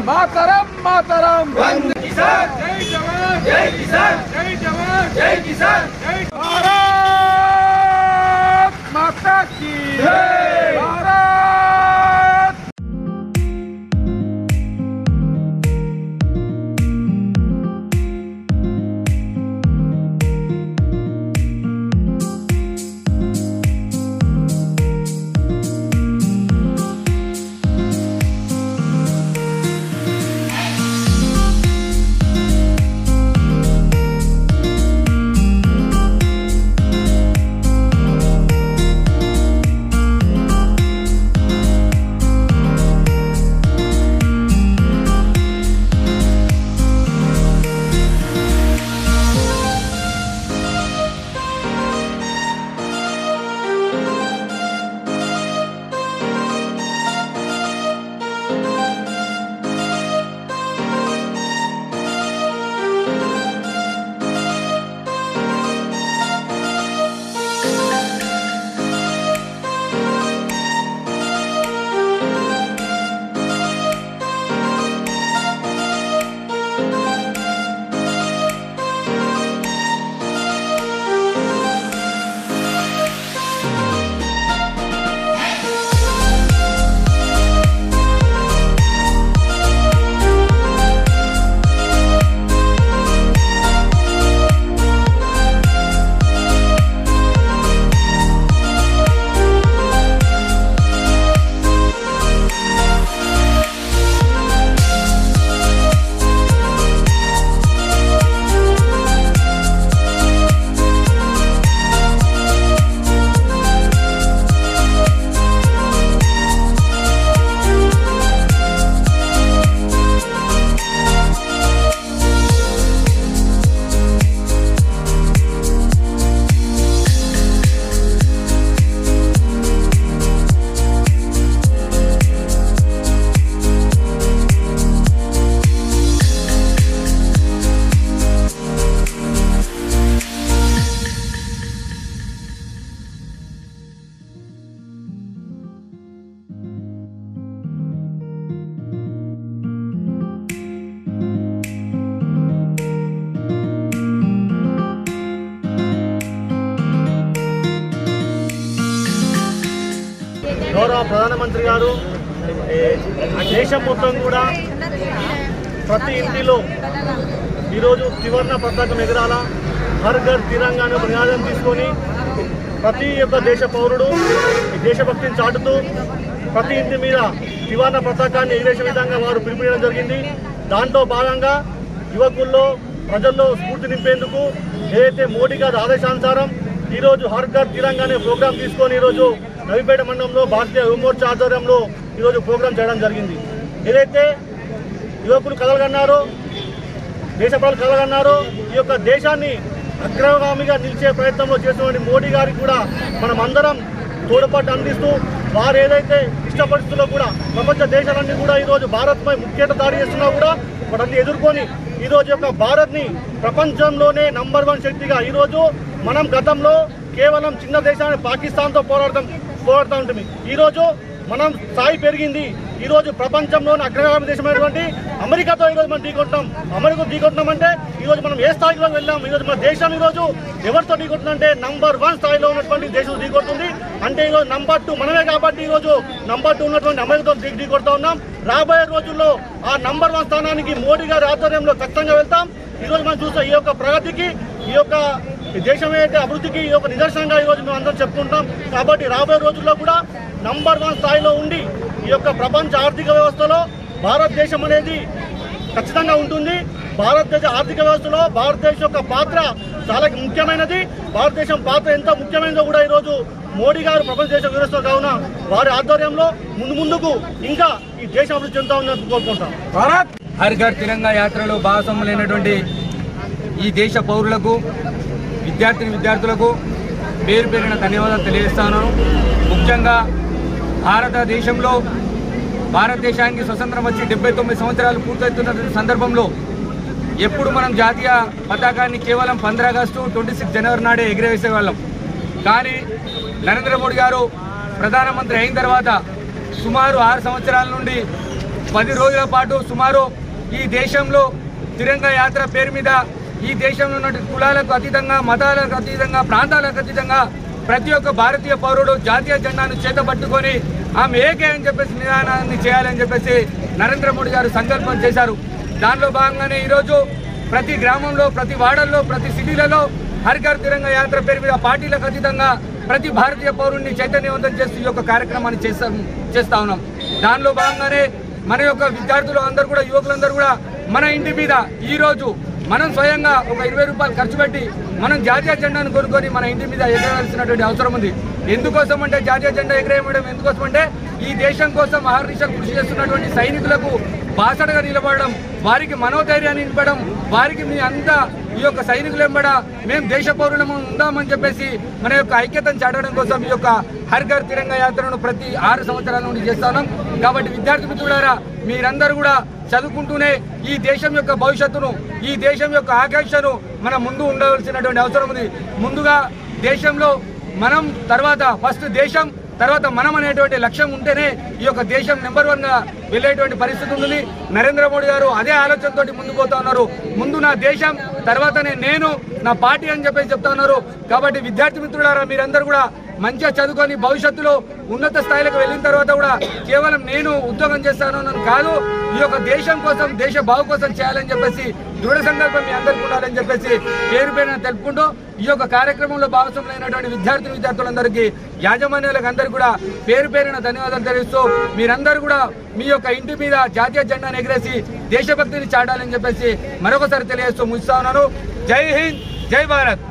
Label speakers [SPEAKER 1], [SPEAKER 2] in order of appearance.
[SPEAKER 1] मातरम मातरम वंदे किसान जय जवान जय किसान जय जवान जय किसान जय भारत माता की जय भारत।
[SPEAKER 2] గౌరవ ప్రధానమంత్రి గారు దేశం మొత్తం కూడా ప్రతి ఇంటిలో ఈరోజు త్రివర్ణ పతాకం ఎగరాల హర్ ఘర్ తిరంగా అనే నినాదం తీసుకొని ప్రతి ఒక్క దేశ పౌరుడు దేశభక్తిని చాటుతూ ప్రతి ఇంటి మీద త్రివర్ణ పతాకాన్ని ఎగిరేసే విధంగా వారు పిలుపునివ్వడం జరిగింది। దాంట్లో భాగంగా యువకుల్లో ప్రజల్లో స్ఫూర్తి నింపేందుకు ఏదైతే మోడీ గారి ఆదేశానుసారం ఈరోజు హర్ ఘర్ తిరంగా అనే ప్రోగ్రాం తీసుకొని ఈరోజు నవీపేట మండలంలో భారతీయ యువమోర్చా ఆధ్వర్యంలో ఈరోజు ప్రోగ్రాం చేయడం జరిగింది। ఏదైతే యువకులు కలగన్నారో దేశ ప్రజలు కలగన్నారో ఈ యొక్క దేశాన్ని అగ్రగామిగా నిలిచే ప్రయత్నంలో చేస్తున్న మోడీ గారికి కూడా మనం అందరం తోడ్పాటు అందిస్తూ వారు ఏదైతే ఇష్ట పరిస్థితుల్లో కూడా ప్రపంచ దేశాలన్నీ కూడా ఈరోజు భారత్పై ముఖ్యంగా దాడి చేస్తున్నా కూడా వాటిని ఎదుర్కొని ఈరోజు యొక్క భారత్ని ప్రపంచంలోనే నంబర్ 1 శక్తిగా ఈరోజు మనం గతంలో కేవలం చిన్న దేశాన్ని పాకిస్తాన్తో పోరాడుతూ ఉంటుంది। ఈరోజు మనం స్థాయి పెరిగింది। ఈరోజు ప్రపంచంలోని అగ్రగామి దేశమైనటువంటి అమెరికాతో ఈరోజు మనం ఢీకొంటాం। అమెరికా ఢీకొంటున్నామంటే ఈరోజు మనం ఏ స్థాయిలో వెళ్ళాం। ఈరోజు మన దేశం ఈరోజు ఎవరితో ఢీకొంటుందంటే నంబర్ 1 స్థాయిలో ఉన్నటువంటి దేశం ఢీకొడుతుంది। అంటే ఈరోజు నంబర్ 2 మనమే కాబట్టి ఈరోజు నంబర్ 2 ఉన్నటువంటి అమెరికాతో ఢీకొడుతూ ఉన్నాం। రాబోయే రోజుల్లో ఆ నంబర్ 1 స్థానానికి మోడీ గారి ఆధ్వర్యంలో ఖచ్చితంగా వెళ్తాం। ఈరోజు మనం చూస్తే ఈ యొక్క ప్రగతికి ఈ యొక్క దేశం ఏదైతే అభివృద్ధికి ఈ యొక్క నిదర్శనంగా ఈరోజు మేము అందరం చెప్పుకుంటాం। కాబట్టి రాబోయే రోజుల్లో కూడా నంబర్ 1 స్థాయిలో ఉండి ఈ యొక్క ప్రపంచ ఆర్థిక వ్యవస్థలో భారతదేశం అనేది ఖచ్చితంగా ఉంటుంది। భారతదేశ ఆర్థిక వ్యవస్థలో భారతదేశం యొక్క పాత్ర చాలా ముఖ్యమైనది। భారతదేశం పాత్ర ఎంత ముఖ్యమైనదో కూడా ఈరోజు మోడీ గారు ప్రపంచ దేశ వివరిస్తున్నారు కావున వారి ఆధ్వర్యంలో ముందుకు ఇంకా ఈ దేశం అభివృద్ధి చెందుతామని కోరుకుంటాం।
[SPEAKER 1] భారత్ హర్ ఘర్ తిరంగా యాత్రలో భాగస్వాములైనటువంటి ఈ దేశ పౌరులకు విద్యార్థులకు పేరు పేరిన ధన్యవాదాలు తెలియజేస్తాను। ముఖ్యంగా భారతదేశంలో భారతదేశానికి స్వతంత్రం వచ్చి 79 సంవత్సరాలు పూర్తవుతున్న సందర్భంలో ఎప్పుడు మనం జాతీయ పతాకాన్ని కేవలం 15 ఆగస్టు 26 జనవరి నాడే ఎగిరేసేవాళ్ళం। కానీ నరేంద్ర మోడీ గారు ప్రధానమంత్రి అయిన తర్వాత సుమారు 6 సంవత్సరాల నుండి 10 రోజుల పాటు సుమారు ఈ దేశంలో తిరంగా యాత్ర పేరు మీద ఈ దేశంలో ఉన్న కులాలకు అతీతంగా, మతాలకు అతీతంగా, ప్రాంతాలకు అతీతంగా ప్రతి ఒక్క భారతీయ పౌరుడు జాతీయ జెండాను చేతపట్టుకొని ఆమె ఏకే అని చెప్పేసి నిదానాన్ని చేయాలని చెప్పేసి నరేంద్ర మోడీ గారు సంకల్పం చేశారు. దానిలో భాగంగానే ఈరోజు ప్రతి గ్రామంలో, ప్రతి వాడల్లో, ప్రతి సిటీలలో హర్ ఘర్ తిరంగా యాత్ర పేరు మీద పార్టీలకు అతీతంగా ప్రతి భారతీయ పౌరుడిని చైతన్యవంతం చేస్తూ ఈ యొక్క కార్యక్రమాన్ని చేస్తా ఉన్నాం. దానిలో భాగంగానే మన యొక్క విద్యార్థులు అందరూ కూడా, యువకులందరూ కూడా మన ఇంటి మీద ఈరోజు మనం స్వయంగా ఒక 20 రూపాయలు ఖర్చు పెట్టి మనం జాతీయ జెండాను కొనుక్కొని మన ఇంటి మీద ఎగరవలసినటువంటి అవసరం ఉంది. ఎందుకోసం అంటే జాతీయ జెండా ఎగరేయడం ఎందుకోసం అంటే ఈ దేశం కోసం అహర్నిశలు కృషి చేస్తున్నటువంటి సైనికులకు బాసటగా నిలబడడం, వారికి మనోధైర్యాన్ని నింపడం, వారికి మీ అంతా ఈ యొక్క సైనికులు వెంబడ మేము దేశ పౌరులము ఉందామని చెప్పేసి మన యొక్క ఐక్యతను చాటడం కోసం ఈ యొక్క హర్ ఘర్ తిరంగా యాత్రను ప్రతి 6 సంవత్సరాల నుండి చేస్తున్నాం. కాబట్టి విద్యార్థి మిత్రులారా, మీరందరూ కూడా చదువుకుంటూనే ఈ దేశం యొక్క భవిష్యత్తును, ఈ దేశం యొక్క ఆకాంక్షను మనం ముందు ఉండవలసినటువంటి అవసరం ఉంది. ముందుగా దేశంలో మనం, తర్వాత ఫస్ట్ దేశం, తర్వాత మనం అనేటువంటి లక్ష్యం ఉంటేనే ఈ యొక్క దేశం నెంబర్ 1 గా వెళ్ళేటువంటి పరిస్థితి ఉంటుంది. నరేంద్ర మోడీ గారు అదే ఆలోచనతో ముందుకు పోతా ఉన్నారు. ముందు నా దేశం, తర్వాతనే నేను, నా పార్టీ అని చెప్పేసి చెప్తా ఉన్నారు. కాబట్టి విద్యార్థి మిత్రులారా, మీరందరూ కూడా మంచిగా చదువుకొని భవిష్యత్తులో ఉన్నత స్థాయిలకు వెళ్ళిన తర్వాత కూడా కేవలం నేను ఉద్యోగం చేస్తాను కాదు, ఈ యొక్క దేశం కోసం, దేశ బావు కోసం చేయాలని చెప్పేసి దృఢ సంకల్పం మీ అందరికీ ఉండాలని చెప్పేసి పేరు పేరున తెలుపుకుంటూ ఈ యొక్క కార్యక్రమంలో భాగస్వాములైనటువంటి విద్యార్థులందరికీ, యాజమాన్యాలకు అందరికీ కూడా పేరు పేరున ధన్యవాదాలు తెలుస్తూ మీరందరూ కూడా మీ యొక్క ఇంటి మీద జాతీయ జెండాను ఎగరేసి దేశభక్తిని చాటాలని చెప్పేసి మరొకసారి తెలియజేస్తూ ముగిస్తా ఉన్నాను. జై హింద్, జై భారత్.